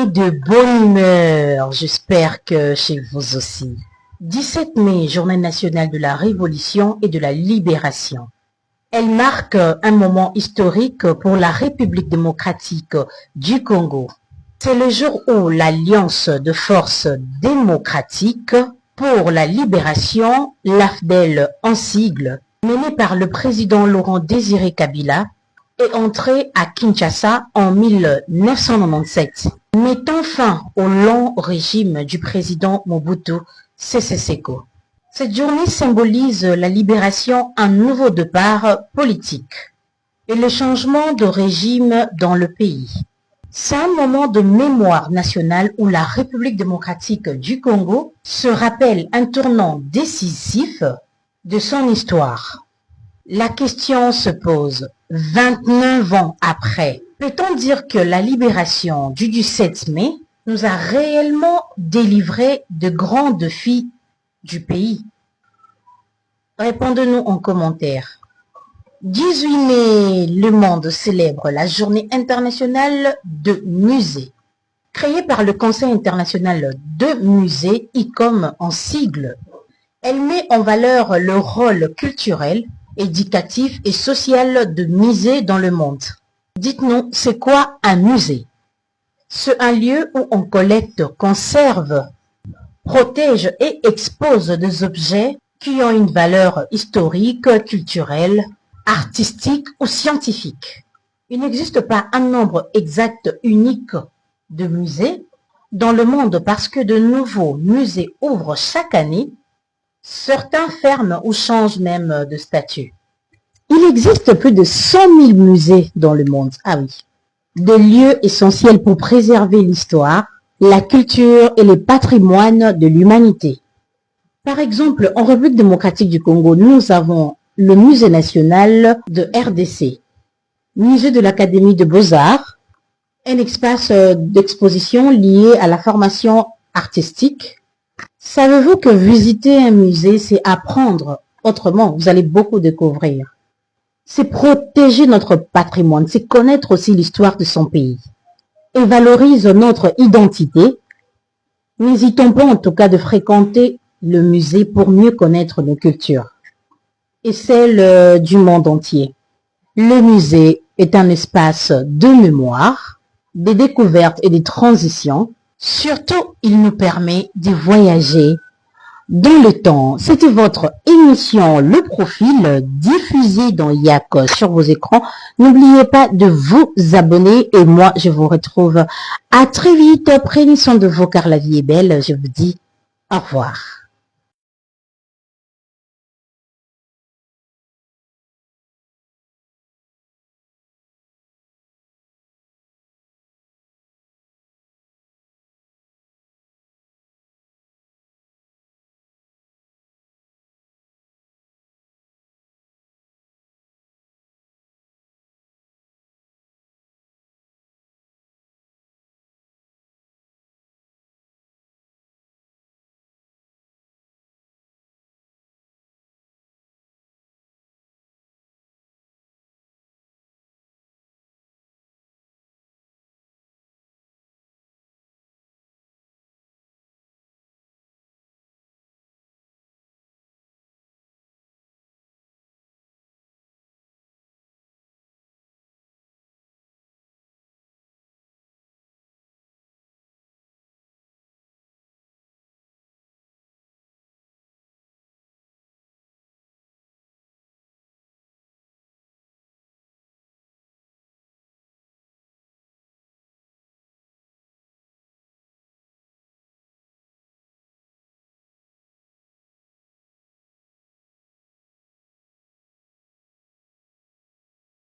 de bonne humeur, j'espère que chez vous aussi. 17 mai, journée nationale de la Révolution et de la Libération. Elle marque un moment historique pour la République démocratique du Congo. C'est le jour où l'Alliance de forces démocratiques pour la libération, l'AFDEL en sigle, menée par le président Laurent Désiré Kabila, est entrée à Kinshasa en 1997, mettant fin au long régime du président Mobutu Sese Seko. Cette journée symbolise la libération, un nouveau départ politique et le changement de régime dans le pays. C'est un moment de mémoire nationale où la République démocratique du Congo se rappelle un tournant décisif de son histoire. La question se pose, 29 ans après, peut-on dire que la libération du 17 mai nous a réellement délivré de grands défis du pays? Répondez-nous en commentaire. 18 mai, le monde célèbre la journée internationale de musée. Créée par le Conseil international de musées, ICOM en sigle, elle met en valeur le rôle culturel, éducatif et social de musées dans le monde. Dites-nous, c'est quoi un musée? C'est un lieu où on collecte, conserve, protège et expose des objets qui ont une valeur historique, culturelle, artistique ou scientifique. Il n'existe pas un nombre exact unique de musées dans le monde parce que de nouveaux musées ouvrent chaque année. Certains ferment ou changent même de statut. Il existe plus de 100 000 musées dans le monde. Ah oui. Des lieux essentiels pour préserver l'histoire, la culture et le patrimoine de l'humanité. Par exemple, en République démocratique du Congo, nous avons le Musée national de RDC, Musée de l'Académie de Beaux-Arts, un espace d'exposition lié à la formation artistique. Savez-vous que visiter un musée, c'est apprendre autrement? Vous allez beaucoup découvrir. C'est protéger notre patrimoine, c'est connaître aussi l'histoire de son pays et valorise notre identité. N'hésitons pas en tout cas de fréquenter le musée pour mieux connaître nos cultures et celle du monde entier. Le musée est un espace de mémoire, des découvertes et des transitions. Surtout, il nous permet de voyager dans le temps. C'était votre émission Le Profil, diffusée dans YAK sur vos écrans. N'oubliez pas de vous abonner et moi, je vous retrouve à très vite. Prenez soin de vous car la vie est belle. Je vous dis au revoir.